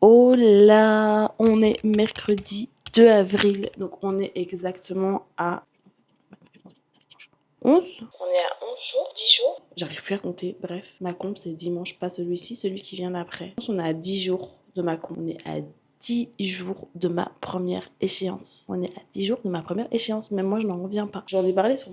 Oh là, on est mercredi 2 avril, donc on est exactement à 11. On est à 11 jours, 10 jours. J'arrive plus à compter, bref. Ma comp c'est dimanche, pas celui-ci, celui qui vient d'après. On est à 10 jours de ma comp. On est à 10 jours de ma première échéance. On est à 10 jours de ma première échéance. Même moi, je n'en reviens pas. J'en ai parlé sur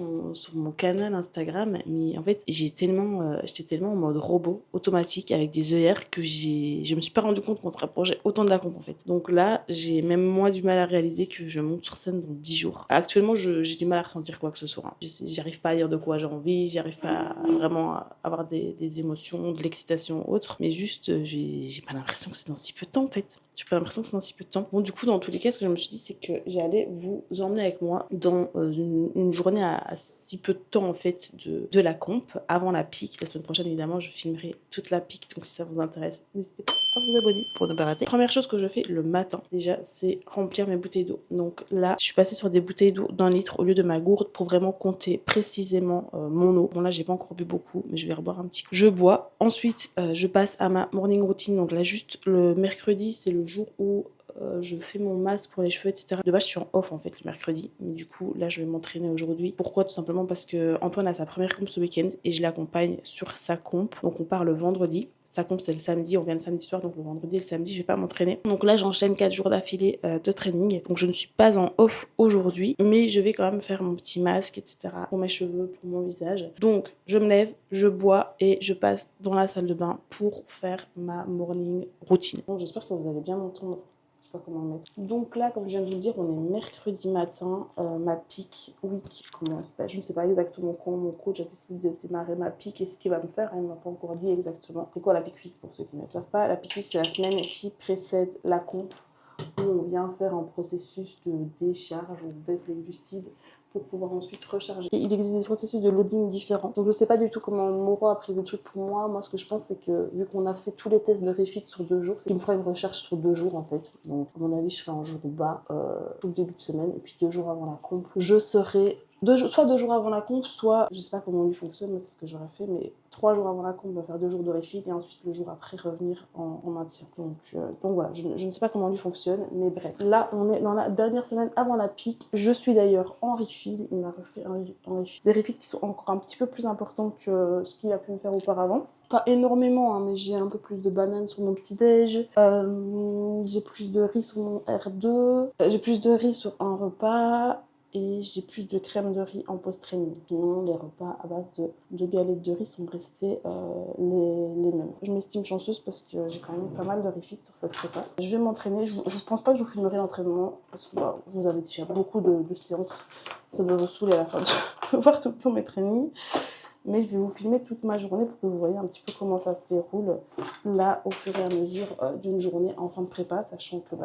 mon canal Instagram, mais en fait, j'étais tellement en mode robot, automatique, avec des œillères, que je me suis pas rendu compte qu'on se rapprochait autant de la comp, en fait. Donc là, j'ai même moi du mal à réaliser que je monte sur scène dans 10 jours. Actuellement, j'ai du mal à ressentir quoi que ce soit. J'arrive pas à dire de quoi j'ai envie, j'arrive pas vraiment à avoir des émotions, de l'excitation autre, mais juste, j'ai pas l'impression que c'est dans si peu de temps, en fait. J'ai pas l'impression que c'est dans si peu de temps. Bon, du coup, dans tous les cas, ce que je me suis dit, c'est que j'allais vous emmener avec moi dans une journée à si peu de temps, en fait, de la comp, avant la pique. La semaine prochaine, évidemment, je filmerai toute la pique, donc si ça vous intéresse, n'hésitez pas à vous abonner pour ne pas rater. Première chose que je fais le matin, déjà, c'est remplir mes bouteilles d'eau. Donc là, je suis passée sur des bouteilles d'eau d'1 litre au lieu de ma gourde pour vraiment compter précisément mon eau. Bon, là, j'ai pas encore bu beaucoup, mais je vais reboire un petit coup. Je bois. Ensuite, je passe à ma morning routine. Donc là, juste le mercredi, c'est le jour où je fais mon masque pour les cheveux, etc. De base, je suis en off en fait le mercredi, mais du coup, là, je vais m'entraîner aujourd'hui. Pourquoi? Tout simplement parce que Antoine a sa première comp ce week-end et je l'accompagne sur sa comp. Donc, on part le vendredi. Sa comp, c'est le samedi, on vient le samedi soir, donc le vendredi et le samedi, je vais pas m'entraîner. Donc là, j'enchaîne 4 jours d'affilée de training. Donc, je ne suis pas en off aujourd'hui, mais je vais quand même faire mon petit masque, etc. pour mes cheveux, pour mon visage. Donc, je me lève, je bois et je passe dans la salle de bain pour faire ma morning routine. Bon, j'espère que vous allez bien m'entendre. Je sais pas comment le mettre. Donc là, comme je viens de vous le dire, on est mercredi matin. Ma peak week commence. Je ne sais pas exactement quand mon coach a décidé de démarrer ma peak et ce qu'il va me faire. Il ne m'a pas encore dit exactement. C'est quoi la peak week pour ceux qui ne le savent pas? La peak week, c'est la semaine qui précède la comp où on vient faire un processus de décharge, on baisse les glucides pour pouvoir ensuite recharger. Et il existe des processus de loading différents. Donc je ne sais pas du tout comment Moro a prévu le truc pour moi. Moi, ce que je pense, c'est que vu qu'on a fait tous les tests de refit sur 2 jours, c'est qu'il me fera une recharge sur 2 jours en fait. Donc à mon avis, je serai en jour bas tout le début de semaine et puis 2 jours avant la comp. Je serai soit 2 jours avant la comp, soit, je sais pas comment lui fonctionne, moi c'est ce que j'aurais fait, mais 3 jours avant la comp, on va faire 2 jours de refit et ensuite le jour après revenir en maintien. Donc voilà, je ne sais pas comment lui fonctionne, mais bref. Là, on est dans la dernière semaine avant la pique. Je suis d'ailleurs en refill. Il m'a refait un refill. Des refills qui sont encore un petit peu plus importants que ce qu'il a pu me faire auparavant. Pas énormément, hein, mais j'ai un peu plus de bananes sur mon petit-déj. J'ai plus de riz sur mon R2. J'ai plus de riz sur un repas. Et j'ai plus de crème de riz en post-training. Sinon, les repas à base de galettes de riz sont restés les mêmes. Je m'estime chanceuse parce que j'ai quand même pas mal de refits sur cette prépa. Je vais m'entraîner. Je pense pas que je vous filmerai l'entraînement parce que vous avez déjà beaucoup de séances. Ça doit vous saouler à la fin de voir tout le temps mes trainings. Mais je vais vous filmer toute ma journée pour que vous voyez un petit peu comment ça se déroule là au fur et à mesure d'une journée en fin de prépa, sachant que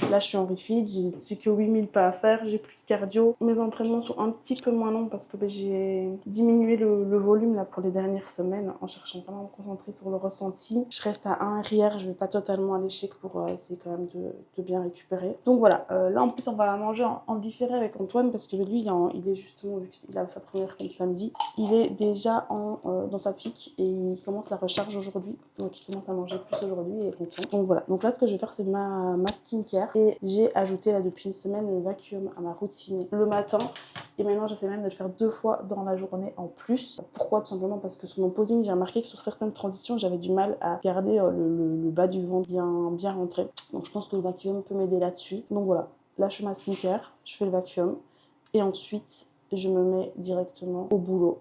là je suis en refit, j'ai que 8000 pas à faire, j'ai plus de cardio. Mes entraînements sont un petit peu moins longs parce que j'ai diminué le volume là pour les dernières semaines en cherchant vraiment à me concentrer sur le ressenti. Je reste à 1 RIR, je vais pas totalement à l'échec pour essayer quand même de bien récupérer. Donc voilà, là en plus on va manger en différé avec Antoine parce que lui il est justement, vu qu'il a sa première comme samedi, il est déjà dans sa pique et il commence la recharge aujourd'hui, donc il commence à manger plus aujourd'hui et est content. Donc voilà, donc là ce que je vais faire c'est ma skincare et j'ai ajouté là depuis une semaine le vacuum à ma routine le matin et maintenant j'essaie même de le faire 2 fois dans la journée en plus. Pourquoi? Tout simplement parce que sur mon posing j'ai remarqué que sur certaines transitions j'avais du mal à garder le bas du ventre bien rentré, donc je pense que le vacuum peut m'aider là-dessus. Donc voilà, là je fais ma skincare, je fais le vacuum et ensuite je me mets directement au boulot.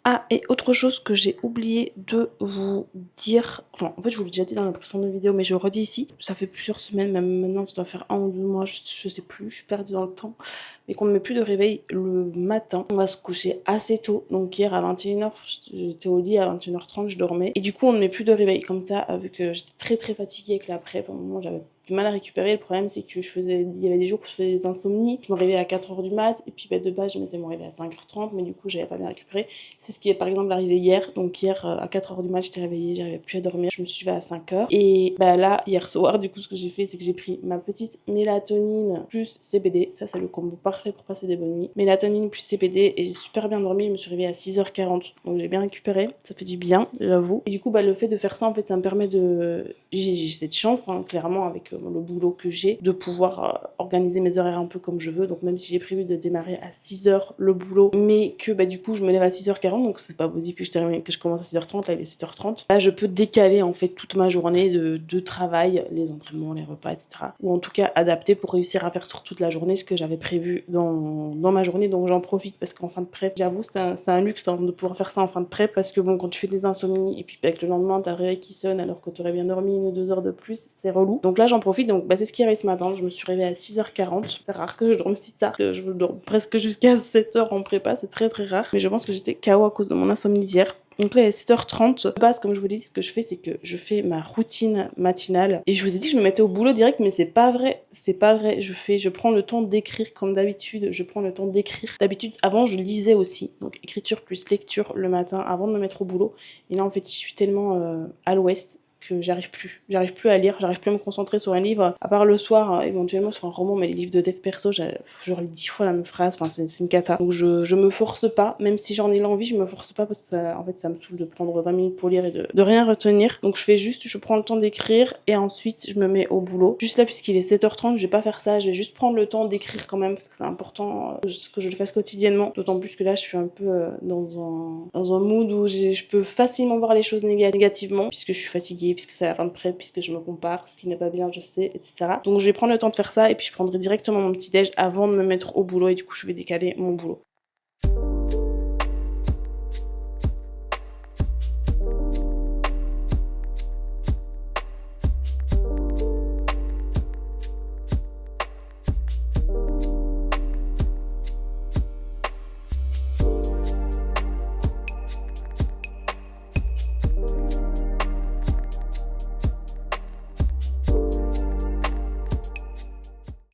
Ah, et autre chose que j'ai oublié de vous dire, enfin en fait je vous l'ai déjà dit dans la précédente vidéo mais je le redis ici, ça fait plusieurs semaines, même maintenant ça doit faire 1 ou 2 mois, je sais plus, je suis perdue dans le temps, mais qu'on ne met plus de réveil le matin. On va se coucher assez tôt, donc hier à 21h j'étais au lit, à 21h30 je dormais, et du coup on ne met plus de réveil comme ça, vu que j'étais très fatiguée avec la prep, à un moment j'avais du mal à récupérer. Le problème c'est que il y avait des jours où je faisais des insomnies, je me réveillais à 4h du mat, et puis de base je m'étais mon réveil à 5h30, mais du coup j'avais pas bien récupéré. C'est ce qui est par exemple arrivé hier. Donc hier à 4h du mat j'étais réveillée, j'arrivais plus à dormir, je me suis levée à 5h. Et bah là hier soir du coup ce que j'ai fait c'est que j'ai pris ma petite mélatonine plus CBD. Ça c'est le combo parfait pour passer des bonnes nuits. Mélatonine plus CBD, et j'ai super bien dormi. Je me suis réveillée à 6h40, donc j'ai bien récupéré, ça fait du bien, j'avoue. Et du coup le fait de faire ça en fait ça me permet de... J'ai cette chance clairement avec le boulot que j'ai de pouvoir organiser mes horaires un peu comme je veux. Donc même si j'ai prévu de démarrer à 6h le boulot, mais que du coup je me lève à 6h40, donc c'est pas possible que je commence à 6h30, là il est 7h30. Là je peux décaler en fait toute ma journée de travail, les entraînements, les repas, etc. Ou en tout cas adapter pour réussir à faire sur toute la journée ce que j'avais prévu dans ma journée. Donc j'en profite parce qu'en fin de prep, j'avoue c'est un luxe de pouvoir faire ça en fin de prep, parce que bon quand tu fais des insomnies et puis avec le lendemain t'as le réveil qui sonne alors que t'aurais bien dormi 1 ou 2 heures de plus, c'est relou. Donc là j'en profite, donc c'est ce qui arrive ce matin, je me suis réveillée à 6h40. C'est rare que je dorme si tard, que je dors presque jusqu'à 7h en prépa, c'est très rare, mais je pense que j'étais KO à cause de mon insomnie d'hier. Donc là il est 7h30. De base, comme je vous l'ai dit, ce que je fais c'est que je fais ma routine matinale, et je vous ai dit que je me mettais au boulot direct, mais c'est pas vrai, je prends le temps d'écrire comme d'habitude, d'habitude avant je lisais aussi, donc écriture plus lecture le matin avant de me mettre au boulot. Et là en fait je suis tellement à l'ouest que j'arrive plus à lire, j'arrive plus à me concentrer sur un livre, à part le soir, éventuellement sur un roman, mais les livres de dev perso, je relis 10 fois la même phrase, enfin c'est une cata. Donc je me force pas, même si j'en ai l'envie, je me force pas, parce que en fait ça me saoule de prendre 20 minutes pour lire et de rien retenir. Donc je prends le temps d'écrire, et ensuite je me mets au boulot. Juste là, puisqu'il est 7h30, je vais pas faire ça, je vais juste prendre le temps d'écrire quand même, parce que c'est important que je le fasse quotidiennement, d'autant plus que là je suis un peu dans un mood où je peux facilement voir les choses négativement, puisque je suis fatiguée, puisque c'est la fin de prep, puisque je me compare, ce qui n'est pas bien, je sais, etc. Donc je vais prendre le temps de faire ça, et puis je prendrai directement mon petit déj avant de me mettre au boulot, et du coup je vais décaler mon boulot.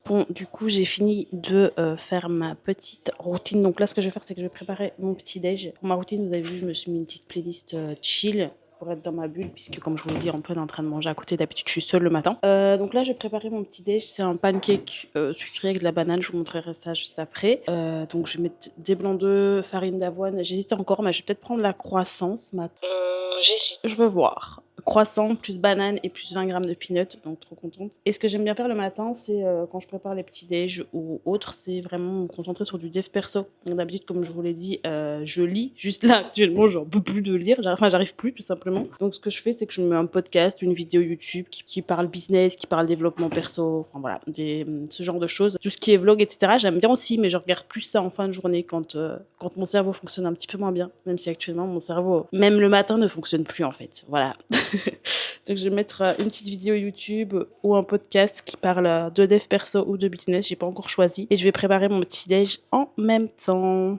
Bon, du coup, j'ai fini de faire ma petite routine. Donc là, ce que je vais faire, c'est que je vais préparer mon petit déj. Pour ma routine, vous avez vu, je me suis mis une petite playlist chill pour être dans ma bulle, puisque comme je vous l'ai dit, en plein en train de manger à côté. D'habitude, je suis seule le matin. Donc là, je vais préparer mon petit déj. C'est un pancake sucré avec de la banane. Je vous montrerai ça juste après. Donc je vais mettre des blancs d'œufs, farine d'avoine. J'hésite encore, mais je vais peut-être prendre la croissant ce matin. J'hésite. Je veux voir. Croissant plus banane et plus 20 grammes de peanuts, donc trop contente. Et ce que j'aime bien faire le matin, c'est quand je prépare les petits déj ou autres, c'est vraiment me concentrer sur du dev perso. D'habitude, comme je vous l'ai dit, je lis. Juste là, actuellement, j'en peux plus de lire. J'arrive plus, tout simplement. Donc ce que je fais, c'est que je me mets un podcast, une vidéo YouTube qui parle business, qui parle développement perso, enfin voilà, ce genre de choses. Tout ce qui est vlog, etc. J'aime bien aussi, mais je regarde plus ça en fin de journée quand mon cerveau fonctionne un petit peu moins bien. Même si actuellement, mon cerveau, même le matin, ne fonctionne plus en fait. Voilà. Donc je vais mettre une petite vidéo YouTube ou un podcast qui parle de dev perso ou de business, j'ai pas encore choisi, et je vais préparer mon petit déj en même temps.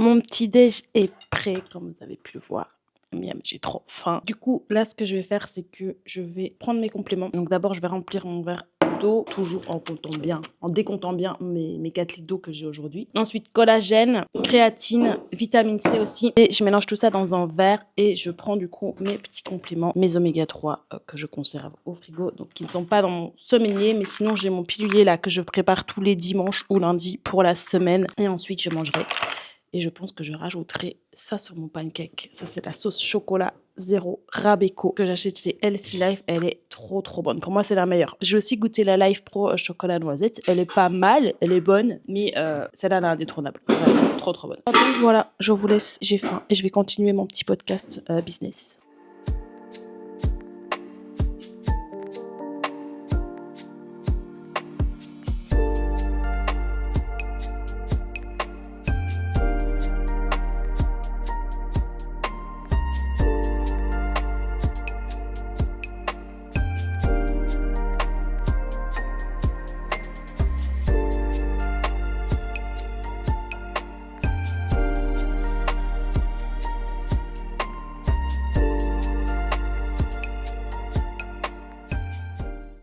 Mon petit déj est prêt, comme vous avez pu le voir. Miam, j'ai trop faim. Du coup, là, ce que je vais faire, c'est que je vais prendre mes compléments. Donc d'abord, je vais remplir mon verre d'eau, toujours en décomptant bien mes 4 litres d'eau que j'ai aujourd'hui. Ensuite, collagène, créatine, vitamine C aussi. Et je mélange tout ça dans un verre, et je prends du coup mes petits compléments, mes oméga 3 que je conserve au frigo, donc qui ne sont pas dans mon sommelier, mais sinon j'ai mon pilulier là que je prépare tous les dimanches ou lundis pour la semaine, et ensuite je mangerai Et je pense que je rajouterai ça sur mon pancake. Ça, c'est la sauce chocolat zéro Rabeco que j'achète chez LC Life. Elle est trop trop bonne. Pour moi, c'est la meilleure. J'ai aussi goûté la Life Pro chocolat noisette. Elle est pas mal, elle est bonne, mais celle-là, elle est indétrônable. Vraiment, trop trop bonne. Donc voilà, je vous laisse, j'ai faim et je vais continuer mon petit podcast business.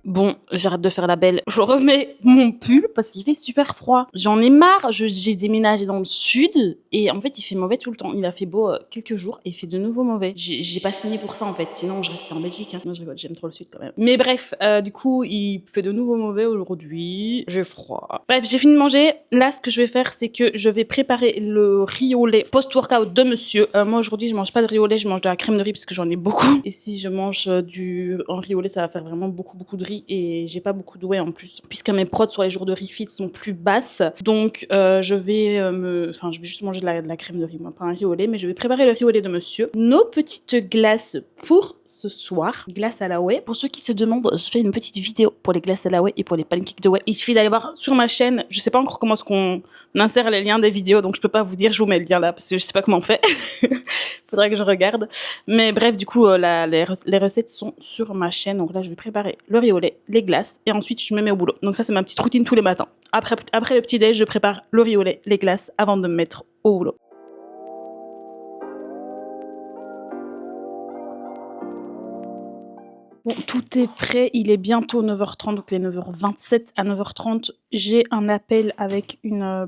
Bon, j'arrête de faire la belle. Je remets mon pull parce qu'il fait super froid. J'en ai marre. J'ai déménagé dans le sud et en fait, il fait mauvais tout le temps. Il a fait beau quelques jours et il fait de nouveau mauvais. J'ai pas signé pour ça en fait. Sinon, je restais en Belgique. Hein. Non, je rigole. J'aime trop le sud quand même. Mais bref, du coup, il fait de nouveau mauvais aujourd'hui. J'ai froid. Bref, j'ai fini de manger. Là, ce que je vais faire, c'est que je vais préparer le riz au lait post-workout de monsieur. Moi, aujourd'hui, je mange pas de riz au lait. Je mange de la crème de riz parce que j'en ai beaucoup. Et si je mange en riz au lait, ça va faire vraiment beaucoup de riz. Et j'ai pas beaucoup de whey en plus puisque mes prods sur les jours de refit sont plus basses, donc je vais juste manger de la crème de riz, moi, pas un riz au lait, mais je vais préparer le riz au lait de monsieur. Nos petites glaces pour ce soir, glace à la whey. Pour ceux qui se demandent, je fais une petite vidéo pour les glaces à la whey et pour les pancakes de whey. Il suffit d'aller voir sur ma chaîne. Je sais pas encore comment est-ce qu'on insère les liens des vidéos, donc je peux pas vous dire, je vous mets le lien là parce que je sais pas comment on fait. Faudrait que je regarde. Mais bref, du coup, les recettes sont sur ma chaîne. Donc là, je vais préparer le riz au lait, les glaces, et ensuite, je me mets au boulot. Donc ça, c'est ma petite routine tous les matins. Après le petit-déj, je prépare le riz au lait, les glaces, avant de me mettre au boulot. Bon, tout est prêt, il est bientôt 9h30, donc il est 9h27. À 9h30, j'ai un appel avec une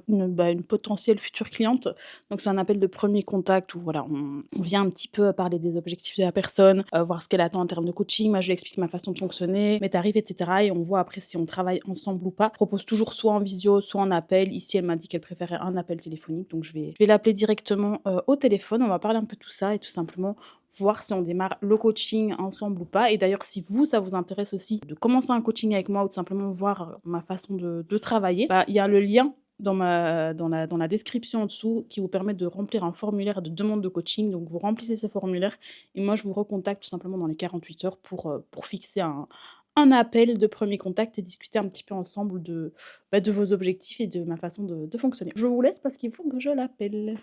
potentielle future cliente. Donc c'est un appel de premier contact où voilà, on vient un petit peu parler des objectifs de la personne, voir ce qu'elle attend en termes de coaching. Moi, je lui explique ma façon de fonctionner, mes tarifs, etc. Et on voit après si on travaille ensemble ou pas. Je propose toujours soit en visio, soit en appel. Ici, elle m'a dit qu'elle préférait un appel téléphonique, donc je vais l'appeler directement au téléphone. On va parler un peu de tout ça et tout simplement voir si on démarre le coaching ensemble ou pas. Et d'ailleurs, si vous, ça vous intéresse aussi de commencer un coaching avec moi ou de simplement voir ma façon de travailler, il y a le lien dans la description en dessous qui vous permet de remplir un formulaire de demande de coaching. Donc, vous remplissez ce formulaire et moi, je vous recontacte tout simplement dans les 48 heures pour fixer un appel de premier contact et discuter un petit peu ensemble de vos objectifs et de ma façon de fonctionner. Je vous laisse parce qu'il faut que je l'appelle.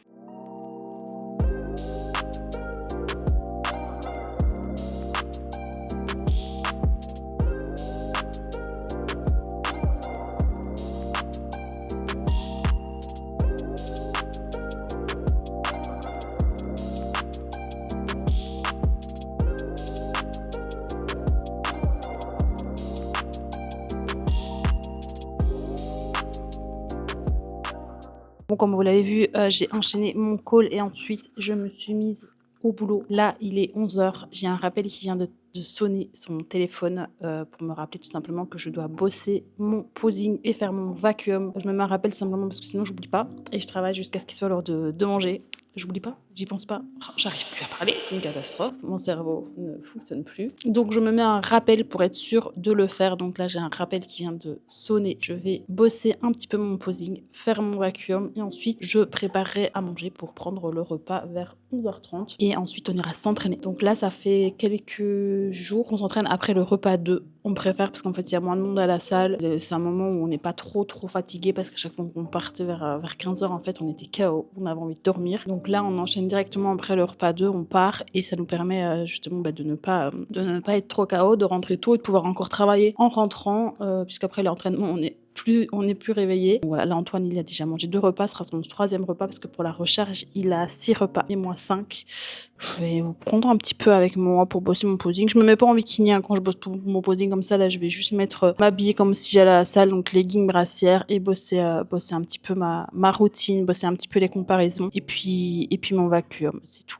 Bon, comme vous l'avez vu, j'ai enchaîné mon call et ensuite je me suis mise au boulot. Là, il est 11h. J'ai un rappel qui vient de sonner sur mon téléphone pour me rappeler tout simplement que je dois bosser mon posing et faire mon vacuum. Je me mets un rappel simplement parce que sinon, j'oublie pas. Et je travaille jusqu'à ce qu'il soit l'heure de manger. J'oublie pas, j'y pense pas. Oh, j'arrive plus à parler, c'est une catastrophe. Mon cerveau ne fonctionne plus. Donc je me mets un rappel pour être sûre de le faire. Donc là j'ai un rappel qui vient de sonner. Je vais bosser un petit peu mon posing, faire mon vacuum et ensuite je préparerai à manger pour prendre le repas vers 11h30. Et ensuite on ira s'entraîner. Donc là ça fait quelques jours qu'on s'entraîne après le repas 2. On préfère parce qu'en fait il y a moins de monde à la salle. C'est un moment où on n'est pas trop fatigué parce qu'à chaque fois qu'on partait vers 15h en fait on était KO. On avait envie de dormir. Donc là, on enchaîne directement après le repas 2, on part et ça nous permet justement de ne pas être trop KO, de rentrer tôt et de pouvoir encore travailler en rentrant, puisqu'après l'entraînement, on n'est plus réveillé. Donc voilà, là Antoine il a déjà mangé 2 repas, ce sera son 3e repas parce que pour la recharge il a 6 repas et moi 5. Je vais vous prendre un petit peu avec moi pour bosser mon posing. Je me mets pas en bikini quand je bosse mon posing comme ça. Là je vais juste m'habiller comme si j'allais à la salle, donc leggings, brassière et bosser un petit peu ma routine, bosser un petit peu les comparaisons et puis mon vacuum, c'est tout.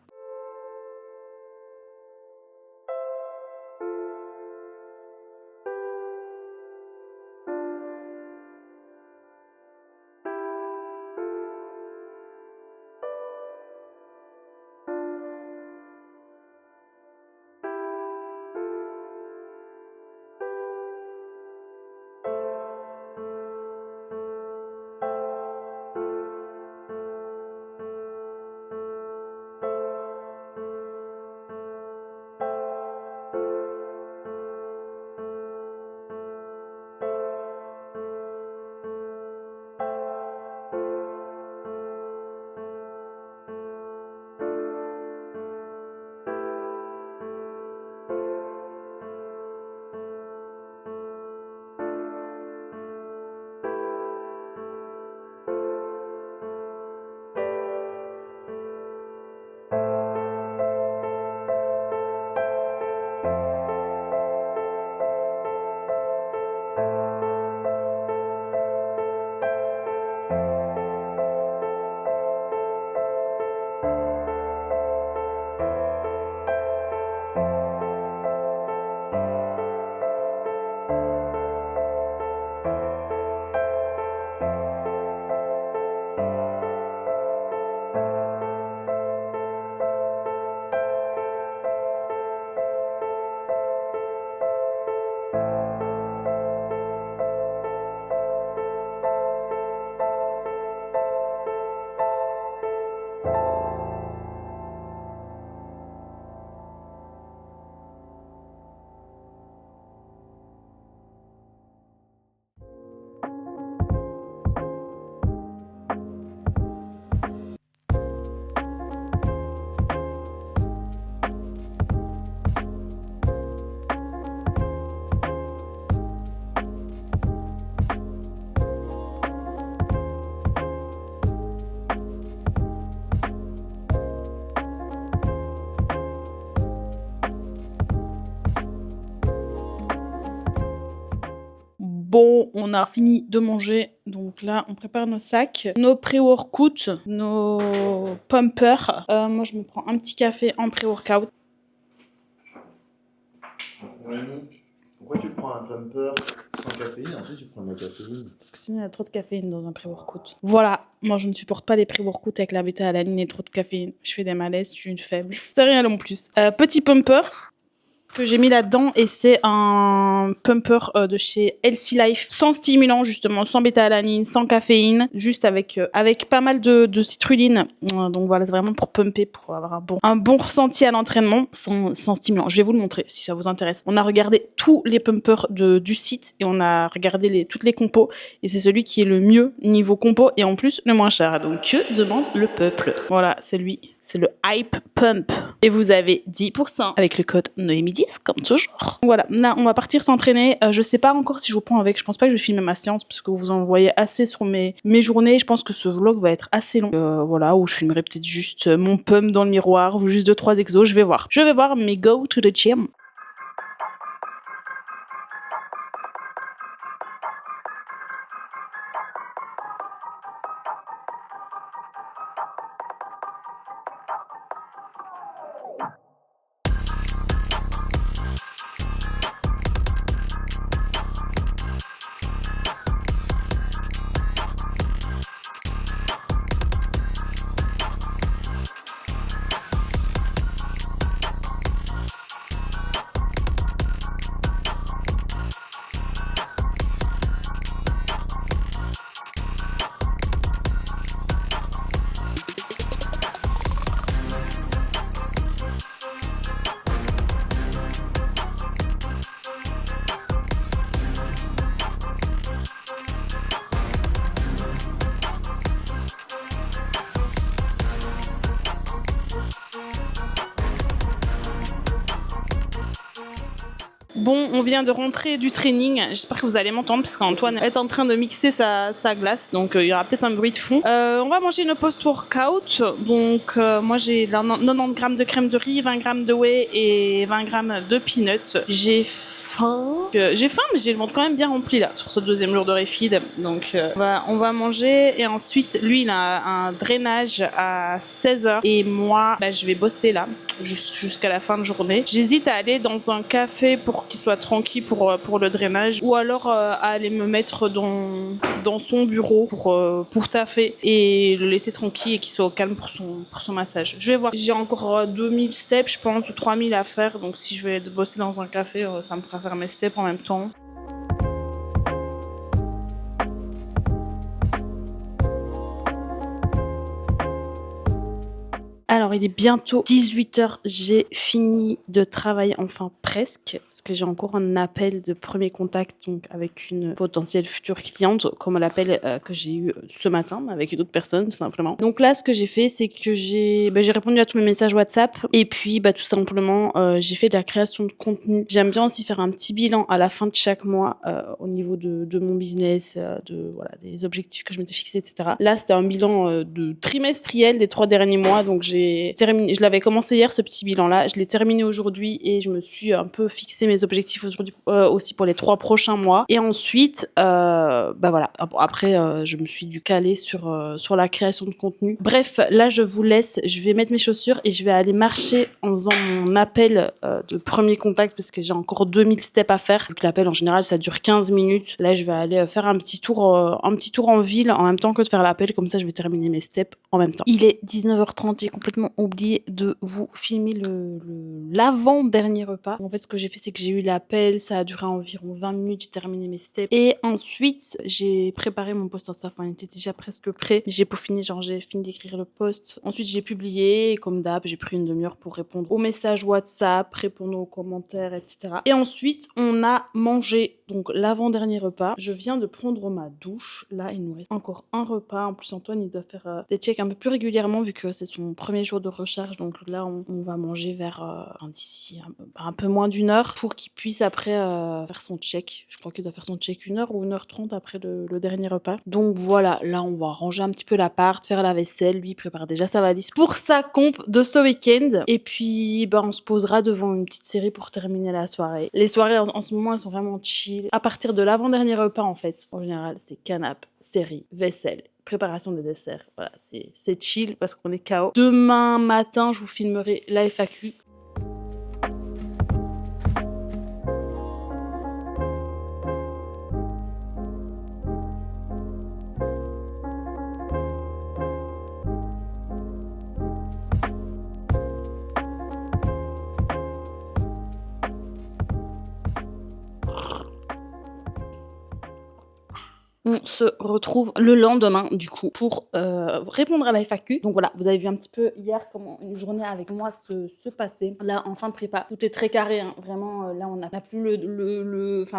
Bon, on a fini de manger. Donc là, on prépare nos sacs, nos pré-workout, nos pumpers. Moi, je me prends un petit café en pré-workout. Pourquoi tu prends un pumper sans caféine, ensuite tu prends de la caféine? Parce que sinon, il y a trop de caféine dans un pré-workout. Voilà, moi je ne supporte pas les pré-workout avec la bêta-alanine et trop de caféine. Je fais des malaises, je suis une faible. C'est rien non plus. Petit pumper que j'ai mis là-dedans et c'est un pumper de chez Healthy Life sans stimulant justement, sans bêta-alanine, sans caféine, juste avec pas mal de citrulline. Donc voilà, c'est vraiment pour pumper, pour avoir un bon ressenti à l'entraînement sans stimulant. Je vais vous le montrer si ça vous intéresse. On a regardé tous les pumpers du site et on a regardé toutes les compos et c'est celui qui est le mieux niveau compo et en plus le moins cher. Donc que demande le peuple? Voilà, c'est lui. C'est le Hype Pump. Et vous avez 10% avec le code Noémie10, comme toujours. Voilà, là, on va partir s'entraîner. Je sais pas encore si je vous prends avec. Je pense pas que je vais filmer ma séance, parce que vous en voyez assez sur mes journées. Je pense que ce vlog va être assez long. Voilà, où je filmerai peut-être juste mon pump dans le miroir, ou juste 2-3 exos. Je vais voir, mais go to the gym. Bon, on vient de rentrer du training. J'espère que vous allez m'entendre parce qu'Antoine est en train de mixer sa glace. Donc, il y aura peut-être un bruit de fond. On va manger une post-workout. Donc, moi, j'ai 90 grammes de crème de riz, 20 grammes de whey et 20 grammes de peanuts. J'ai faim, mais j'ai le ventre quand même bien rempli là sur ce deuxième jour de refeed. Donc on va manger et ensuite lui il a un drainage à 16h et moi je vais bosser là jusqu'à la fin de journée. J'hésite à aller dans un café pour qu'il soit tranquille pour le drainage ou alors à aller me mettre dans son bureau pour taffer et le laisser tranquille et qu'il soit au calme pour son massage. Je vais voir. J'ai encore 2000 steps je pense ou 3000 à faire, donc si je vais bosser dans un café ça me fera faire mes steps en même temps. Alors, il est bientôt 18h, j'ai fini de travailler, enfin presque, parce que j'ai encore un appel de premier contact donc avec une potentielle future cliente, comme on l'appelle, que j'ai eu ce matin, avec une autre personne, simplement. Donc là, ce que j'ai fait, c'est que j'ai répondu à tous mes messages WhatsApp, et puis tout simplement, j'ai fait de la création de contenu. J'aime bien aussi faire un petit bilan à la fin de chaque mois au niveau de mon business, des objectifs que je m'étais fixés, etc. Là, c'était un bilan de trimestriel des 3 derniers mois, donc je l'avais commencé hier ce petit bilan là, je l'ai terminé aujourd'hui et je me suis un peu fixé mes objectifs aujourd'hui aussi pour les 3 prochains mois et ensuite après je me suis dû caler sur la création de contenu. Bref, là je vous laisse, je vais mettre mes chaussures et je vais aller marcher en faisant mon appel de premier contact parce que j'ai encore 2000 steps à faire. Vu que l'appel en général ça dure 15 minutes, là je vais aller faire un petit tour en ville en même temps que de faire l'appel, comme ça je vais terminer mes steps en même temps. Il est 19h30, j'ai complètement oublié de vous filmer l'avant-dernier repas. En fait, ce que j'ai fait, c'est que j'ai eu l'appel, ça a duré environ 20 minutes, j'ai terminé mes steps. Et ensuite, j'ai préparé mon post Insta, enfin, il était déjà presque prêt. J'ai peaufiné, j'ai fini d'écrire le post. Ensuite, j'ai publié, et comme d'hab, j'ai pris une demi-heure pour répondre aux messages WhatsApp, répondre aux commentaires, etc. Et ensuite, on a mangé, donc l'avant-dernier repas. Je viens de prendre ma douche. Là, il nous reste encore un repas. En plus, Antoine, il doit faire des checks un peu plus régulièrement vu que c'est son premier jour de recharge. Donc là, on va manger vers d'ici un peu moins d'une heure pour qu'il puisse après faire son check. Je crois qu'il doit faire son check 1h ou 1h30 après le dernier repas. Donc voilà, là, on va ranger un petit peu l'appart, faire la vaisselle. Lui, il prépare déjà sa valise pour sa comp de ce week-end. Et puis, on se posera devant une petite série pour terminer la soirée. Les soirées, en ce moment, elles sont vraiment chill. chill. À partir de l'avant-dernier repas, en fait, en général, c'est canapé, série, vaisselle, préparation des desserts. Voilà, c'est chill parce qu'on est KO. Demain matin, je vous filmerai la FAQ. On se retrouve le lendemain, du coup, pour répondre à la FAQ. Donc voilà, vous avez vu un petit peu hier comment une journée avec moi se passait. Là, en fin de prépa, tout est très carré, hein. Vraiment, là, on n'a plus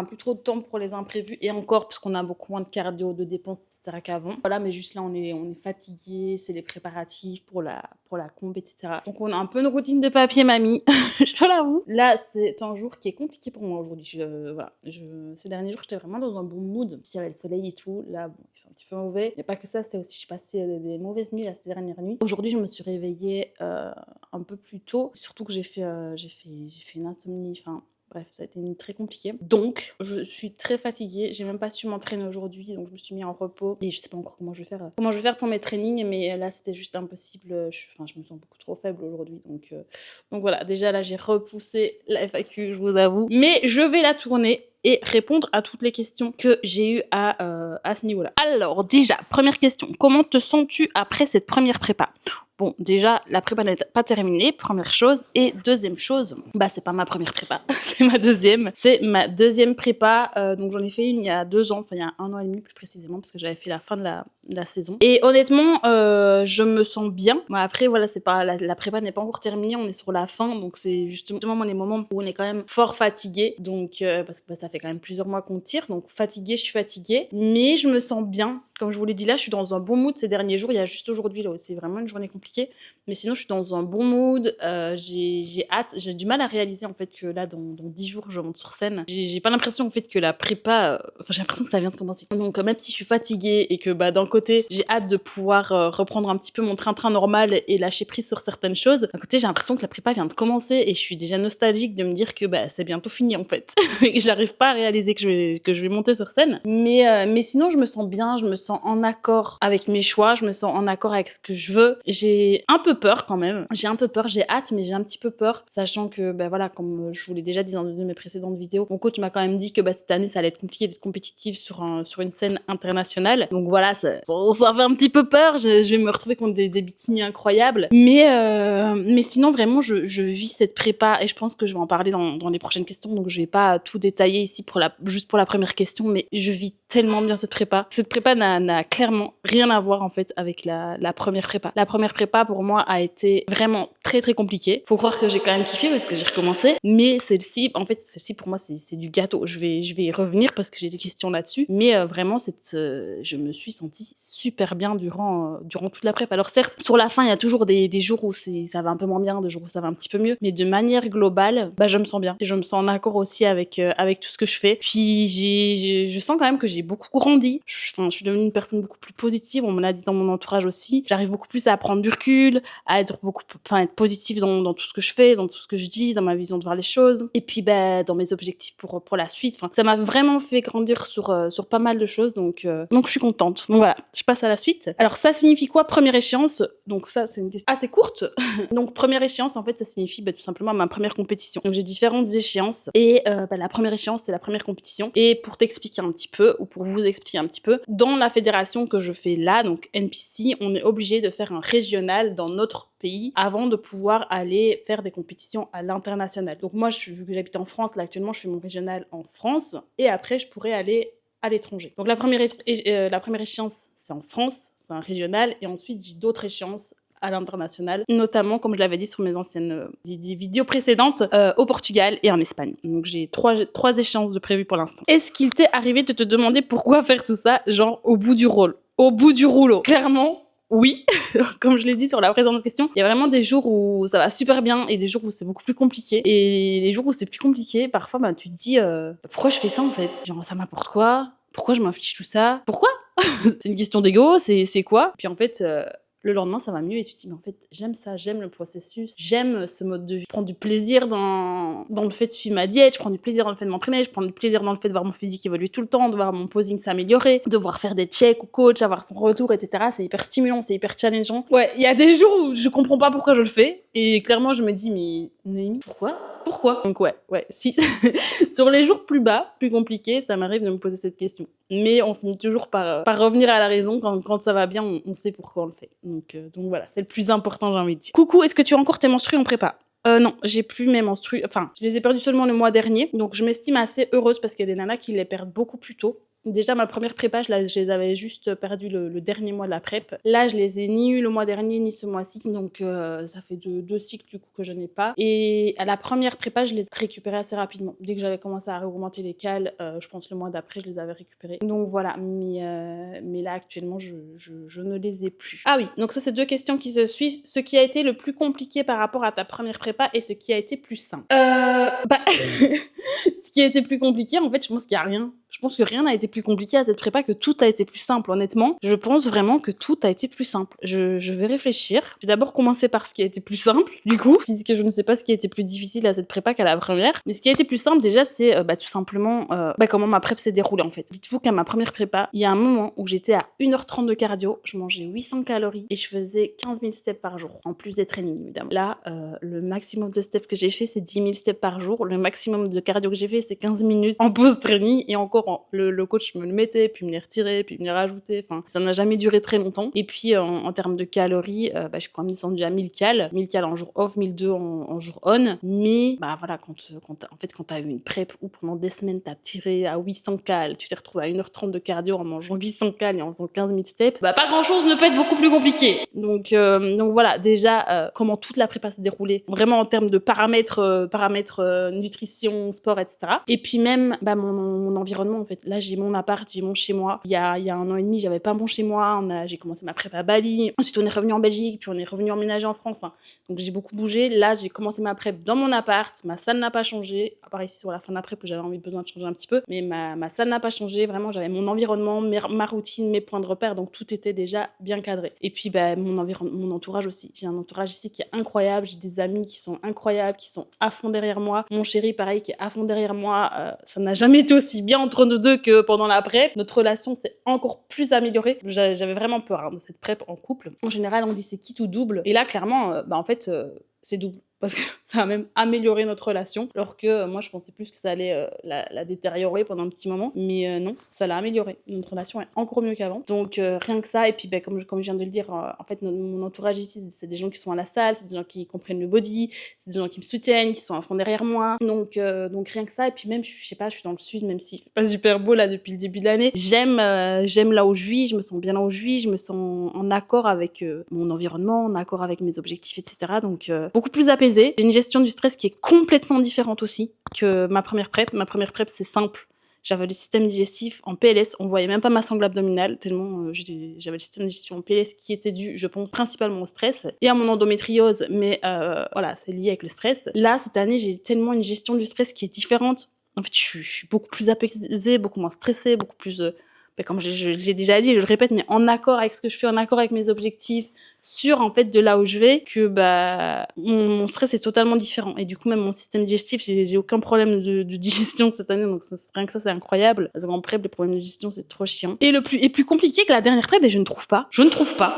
plus trop de temps pour les imprévus. Et encore, puisqu'on a beaucoup moins de cardio, de dépenses, etc. qu'avant. Voilà, mais juste là, on est fatigué. C'est les préparatifs pour la comp, etc. Donc, on a un peu une routine de papier, mamie. Je l'avoue. Là, c'est un jour qui est compliqué pour moi aujourd'hui. Ces derniers jours, j'étais vraiment dans un bon mood. Puis, il y avait le soleil et tout. Là, bon, il fait un petit peu mauvais. Il n'y a pas que ça, c'est aussi, j'ai passé des mauvaises nuits ces dernières nuits. Aujourd'hui, je me suis réveillée un peu plus tôt. Surtout que j'ai fait une insomnie. Enfin, bref, ça a été une nuit très compliquée. Donc, je suis très fatiguée. J'ai même pas su m'entraîner aujourd'hui, donc je me suis mis en repos. Et je sais pas encore comment je vais faire pour mes trainings, mais là, c'était juste impossible. Je me sens beaucoup trop faible aujourd'hui. Donc voilà, déjà là, j'ai repoussé la FAQ, je vous avoue. Mais je vais la tourner et répondre à toutes les questions que j'ai eues à ce niveau-là. Alors, déjà, première question. Comment te sens-tu après cette première prépa ? Bon, déjà, la prépa n'est pas terminée, première chose. Et deuxième chose, c'est pas ma première prépa, c'est ma deuxième. C'est ma deuxième prépa. Donc, j'en ai fait une il y a 2 ans, enfin, il y a 1 an et demi plus précisément, parce que j'avais fait la fin de la saison. Et honnêtement, je me sens bien. Bon, après, voilà, c'est pas la prépa n'est pas encore terminée, on est sur la fin. Donc, c'est justement les moments où on est quand même fort fatigué. Donc, parce que ça fait quand même plusieurs mois qu'on tire. Donc, je suis fatiguée. Mais je me sens bien. Comme je vous l'ai dit là, je suis dans un bon mood ces derniers jours. Il y a juste aujourd'hui, là, c'est vraiment une journée compliquée. Mais sinon, je suis dans un bon mood. J'ai hâte. J'ai du mal à réaliser, en fait, que là, dans 10 jours, je monte sur scène. J'ai pas l'impression, en fait, que la prépa... j'ai l'impression que ça vient de commencer. Donc, même si je suis fatiguée et que, d'un côté, j'ai hâte de pouvoir reprendre un petit peu mon train-train normal et lâcher prise sur certaines choses, d'un côté, j'ai l'impression que la prépa vient de commencer et je suis déjà nostalgique de me dire que c'est bientôt fini, en fait. Et j'arrive pas à réaliser que je vais monter sur scène. Mais sinon, je me sens bien. Je me sens en accord avec mes choix, je me sens en accord avec ce que je veux. J'ai un peu peur quand même. J'ai hâte, mais j'ai un petit peu peur, sachant que, voilà, comme je vous l'ai déjà dit dans une de mes précédentes vidéos, mon coach m'a quand même dit que cette année, ça allait être compliqué d'être compétitive sur une scène internationale. Donc voilà, ça fait un petit peu peur. Je vais me retrouver contre des bikinis incroyables. Mais sinon, vraiment, je vis cette prépa et je pense que je vais en parler dans les prochaines questions. Donc je vais pas tout détailler ici juste pour la première question, mais je vis tellement bien cette prépa. Cette prépa n'a clairement rien à voir en fait avec la première prépa. La première prépa pour moi a été vraiment très très compliquée. Faut croire que j'ai quand même kiffé parce que j'ai recommencé, mais celle-ci pour moi c'est du gâteau. Je vais y revenir parce que j'ai des questions là-dessus, mais vraiment je me suis sentie super bien durant toute la prépa. Alors certes, sur la fin, il y a toujours des jours où ça va un peu moins bien, des jours où ça va un petit peu mieux, mais de manière globale, je me sens bien et je me sens en accord aussi avec tout ce que je fais. Puis je sens quand même que j'ai beaucoup grandi. Je suis devenue une personne beaucoup plus positive, on me l'a dit dans mon entourage aussi. J'arrive beaucoup plus à prendre du recul, à être positive dans tout ce que je fais, dans tout ce que je dis, dans ma vision de voir les choses. Et puis dans mes objectifs pour la suite. Ça m'a vraiment fait grandir sur pas mal de choses, donc je suis contente. Donc voilà, je passe à la suite. Alors ça signifie quoi, première échéance? Donc ça, c'est une question assez courte. Donc première échéance, en fait, ça signifie tout simplement ma première compétition. Donc j'ai différentes échéances et la première échéance, c'est la première compétition. Et pour t'expliquer un petit peu, ou pour vous expliquer un petit peu, dans la fédération que je fais là, donc NPC, on est obligé de faire un régional dans notre pays avant de pouvoir aller faire des compétitions à l'international. Donc moi, vu que j'habite en France, là actuellement, je fais mon régional en France et après, je pourrais aller à l'étranger. Donc la première échéance, c'est en France, c'est un régional, et ensuite j'ai d'autres échéances à l'international, notamment, comme je l'avais dit sur mes anciennes des vidéos précédentes, au Portugal et en Espagne. Donc j'ai trois échéances de prévues pour l'instant. Est-ce qu'il t'est arrivé de te demander pourquoi faire tout ça, genre au bout du rouleau? Clairement, oui, comme je l'ai dit sur la précédente question, il y a vraiment des jours où ça va super bien et des jours où c'est beaucoup plus compliqué. Et les jours où c'est plus compliqué, parfois tu te dis pourquoi je fais ça en fait? Genre ça m'apporte quoi? Pourquoi je m'inflige tout ça? Pourquoi? C'est une question d'ego, c'est quoi? Puis en fait, Le lendemain, ça va mieux et tu te dis, mais en fait, j'aime ça, j'aime le processus, j'aime ce mode de vie. Je prends du plaisir dans le fait de suivre ma diète, je prends du plaisir dans le fait de m'entraîner, je prends du plaisir dans le fait de voir mon physique évoluer tout le temps, de voir mon posing s'améliorer, de voir faire des checks au coach, avoir son retour, etc. C'est hyper stimulant, c'est hyper challengeant. Ouais, il y a des jours où je comprends pas pourquoi je le fais et clairement, je me dis, mais Noémie, pourquoi? Donc ouais, si. Sur les jours plus bas, plus compliqués, ça m'arrive de me poser cette question. Mais on finit toujours par revenir à la raison. Quand ça va bien, on sait pourquoi on le fait. Donc voilà, c'est le plus important, j'ai envie de dire. Coucou, est-ce que tu as encore tes menstrues en prépa? Non, j'ai plus mes menstrues. Enfin, je les ai perdues seulement le mois dernier. Donc je m'estime assez heureuse parce qu'il y a des nanas qui les perdent beaucoup plus tôt. Déjà, ma première prépa, je les avais juste perdues le dernier mois de la prep. Là, je les ai ni eu le mois dernier, ni ce mois-ci. Donc, ça fait deux cycles, du coup, que je n'ai pas. Et à la première prépa, je les ai récupérées assez rapidement. Dès que j'avais commencé à augmenter les cales, je pense le mois d'après, je les avais récupérées. Donc, voilà. Mais là, actuellement, je ne les ai plus. Ah oui, donc ça, c'est 2 questions qui se suivent. Ce qui a été le plus compliqué par rapport à ta première prépa et ce qui a été plus simple. Ce qui a été plus compliqué, en fait, je pense qu'il n'y a rien. Je pense que rien n'a été plus compliqué à cette prépa, que tout a été plus simple, honnêtement. Je pense vraiment que tout a été plus simple. Je vais réfléchir. Je vais d'abord commencer par ce qui a été plus simple, du coup, puisque je ne sais pas ce qui a été plus difficile à cette prépa qu'à la première. Mais ce qui a été plus simple, déjà, c'est tout simplement comment ma prep s'est déroulée, en fait. Dites-vous qu'à ma première prépa, il y a un moment où j'étais à 1h30 de cardio, je mangeais 800 calories et je faisais 15 000 steps par jour, en plus des trainings, évidemment. Là, le maximum de steps que j'ai fait, c'est 10 000 steps par jour. Le maximum de cardio que j'ai fait, c'est 15 minutes en pause training et encore le coach me le mettait, puis me les retirait, puis me les rajoutait. Enfin, ça n'a jamais duré très longtemps. Et puis, en termes de calories, je suis quand même descendue à 1000 cales. 1000 cales en jour off, 1002 en jour on. Mais, voilà, quand t'as eu une prep où pendant des semaines, t'as tiré à 800 cales, tu t'es retrouvé à 1h30 de cardio en mangeant 800 cales et en faisant 15 000 steps, pas grand-chose ne peut être beaucoup plus compliqué. Donc voilà, déjà, comment toute la prépa s'est déroulée, vraiment en termes de paramètres nutrition, sport, etc. Et puis même, mon environnement, en fait. Là, j'ai mon appart, j'ai mon chez moi. Il y a 1 an et demi, j'avais pas mon chez moi. J'ai commencé ma prépa à Bali. Ensuite, on est revenu en Belgique, puis on est revenu emménager en France. Enfin, donc j'ai beaucoup bougé. Là, j'ai commencé ma prep dans mon appart. Ma salle n'a pas changé. À part ici sur la fin de la prep où j'avais besoin de changer un petit peu. Mais ma salle n'a pas changé. Vraiment, j'avais mon environnement, ma routine, mes points de repère. Donc tout était déjà bien cadré. Et puis, mon entourage aussi. J'ai un entourage ici qui est incroyable. J'ai des amis qui sont incroyables, qui sont à fond derrière moi. Mon chéri, pareil, qui est à fond derrière moi. Ça n'a jamais été aussi bien entre nous deux que pendant la prep. Notre relation s'est encore plus améliorée. J'avais vraiment peur de cette prep en couple. En général, on dit c'est quitte ou double. Et là, clairement, en fait, c'est double. Parce que ça a même amélioré notre relation. Alors que moi, je pensais plus que ça allait la détériorer pendant un petit moment. Mais non, ça l'a amélioré. Notre relation est encore mieux qu'avant. Donc rien que ça. Et puis comme je viens de le dire, en fait, mon entourage ici, c'est des gens qui sont à la salle, c'est des gens qui comprennent le body, c'est des gens qui me soutiennent, qui sont à fond derrière moi. Donc rien que ça. Et puis même, je sais pas, je suis dans le sud, même si c'est pas super beau là depuis le début de l'année. J'aime là où je vis, je me sens bien là où je vis, je me sens en accord avec mon environnement, en accord avec mes objectifs, etc. Donc beaucoup plus apaisée. J'ai une gestion du stress qui est complètement différente aussi que ma première prep. Ma première prep, c'est simple. J'avais le système digestif en PLS. On voyait même pas ma sangle abdominale tellement j'avais le système digestif en PLS qui était dû, je pense, principalement au stress et à mon endométriose. Mais voilà, c'est lié avec le stress. Là, cette année, j'ai tellement une gestion du stress qui est différente. En fait, je suis beaucoup plus apaisée, beaucoup moins stressée, beaucoup plus... comme je l'ai déjà dit, je le répète, mais en accord avec ce que je fais, en accord avec mes objectifs, sûr en fait de là où je vais, que mon stress est totalement différent. Et du coup, même mon système digestif, j'ai aucun problème de digestion cette année, donc rien que ça, c'est incroyable. Parce qu'en prep, les problèmes de digestion, c'est trop chiant. Et plus compliqué que la dernière prep, je ne trouve pas.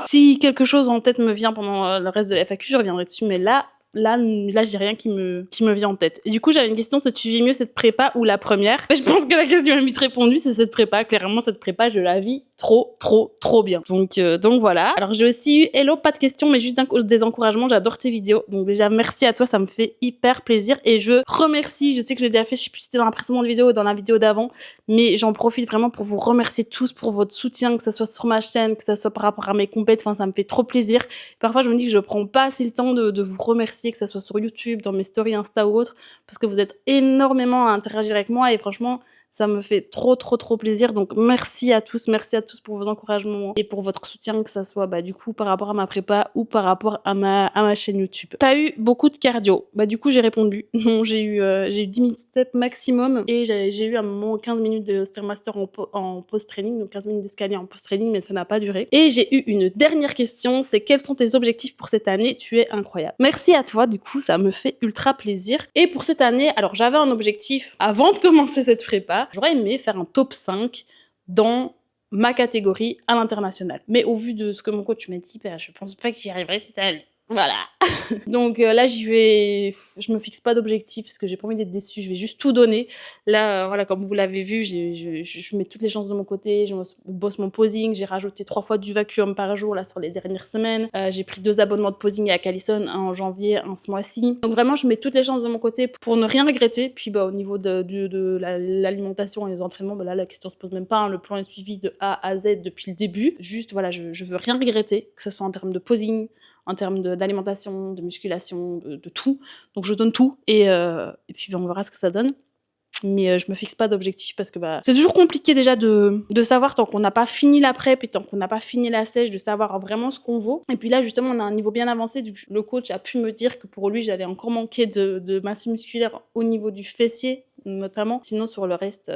Si quelque chose en tête me vient pendant le reste de la FAQ, je reviendrai dessus, mais là, j'ai rien qui me vient en tête. Et du coup, j'avais une question, c'est tu vis mieux cette prépa ou la première? Je pense que la question est vite répondue, c'est cette prépa. Clairement, cette prépa, je la vis trop bien. Donc voilà. Alors, j'ai aussi eu, hello, pas de questions, mais juste des encouragements. J'adore tes vidéos. Donc déjà, merci à toi, ça me fait hyper plaisir. Et je remercie, je sais que je l'ai déjà fait, je sais plus si c'était dans la précédente vidéo ou dans la vidéo d'avant, mais j'en profite vraiment pour vous remercier tous pour votre soutien, que ce soit sur ma chaîne, que ce soit par rapport à mes compètes. Enfin, ça me fait trop plaisir. Parfois, je me dis que je prends pas assez le temps de vous remercier, que ce soit sur YouTube, dans mes stories Insta ou autres, parce que vous êtes énormément à interagir avec moi et franchement, Ça me fait trop plaisir. Donc merci à tous pour vos encouragements et pour votre soutien, que ça soit du coup par rapport à ma prépa ou par rapport à ma chaîne YouTube. T'as eu beaucoup de cardio? Du coup j'ai répondu non, j'ai eu 10 000 steps maximum et j'ai eu à un moment 15 minutes de Stairmaster en post-training, donc 15 minutes d'escalier en post-training, mais ça n'a pas duré. Et j'ai eu une dernière question, c'est quels sont tes objectifs pour cette année? Tu es incroyable. Merci à toi, du coup ça me fait ultra plaisir. Et pour cette année, alors j'avais un objectif avant de commencer cette prépa, j'aurais aimé faire un top 5 dans ma catégorie à l'international. Mais au vu de ce que mon coach m'a dit, je pense pas que j'y arriverai cette année. Voilà. Donc là, je me fixe pas d'objectif parce que j'ai pas envie d'être déçue, je vais juste tout donner. Là, voilà, comme vous l'avez vu, je mets toutes les chances de mon côté, je bosse mon posing, j'ai rajouté 3 fois du vacuum par jour là sur les dernières semaines. J'ai pris 2 abonnements de posing à Callison, un en janvier, un ce mois-ci. Donc vraiment, je mets toutes les chances de mon côté pour ne rien regretter. Puis au niveau de l'alimentation et des entraînements, là, la question se pose même pas, hein. Le plan est suivi de A à Z depuis le début. Juste, voilà, je veux rien regretter, que ce soit en termes de posing, en termes d'alimentation, de musculation, de tout. Donc je donne tout et puis on verra ce que ça donne. Mais je me fixe pas d'objectif parce que c'est toujours compliqué déjà de savoir tant qu'on n'a pas fini la prep et tant qu'on n'a pas fini la sèche, de savoir vraiment ce qu'on vaut. Et puis là justement on a un niveau bien avancé, le coach a pu me dire que pour lui j'allais encore manquer de masse musculaire au niveau du fessier notamment. Sinon sur le reste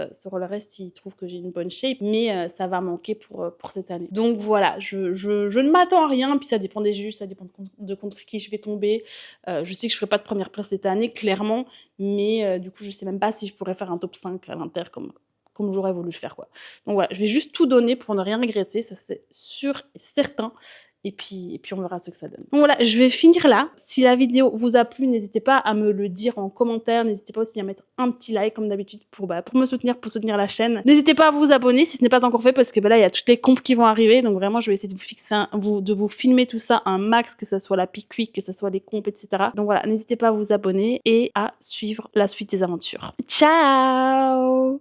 il trouve que j'ai une bonne shape, mais ça va manquer pour cette année. Donc voilà, je ne m'attends à rien, puis ça dépend des juges, ça dépend de contre qui je vais tomber. Je sais que je ferai pas de première place cette année clairement, mais du coup je sais même pas si je pourrais faire un top 5 à l'inter comme j'aurais voulu le faire quoi. Donc voilà, je vais juste tout donner pour ne rien regretter, ça c'est sûr et certain. Et puis on verra ce que ça donne. Donc voilà, je vais finir là. Si la vidéo vous a plu, n'hésitez pas à me le dire en commentaire. N'hésitez pas aussi à mettre un petit like comme d'habitude pour me soutenir, pour soutenir la chaîne. N'hésitez pas à vous abonner si ce n'est pas encore fait parce que là il y a toutes les comptes qui vont arriver. Donc vraiment je vais essayer de vous filmer tout ça un max, que ce soit la Peak Week, que ce soit les comptes, etc. Donc voilà, n'hésitez pas à vous abonner et à suivre la suite des aventures. Ciao!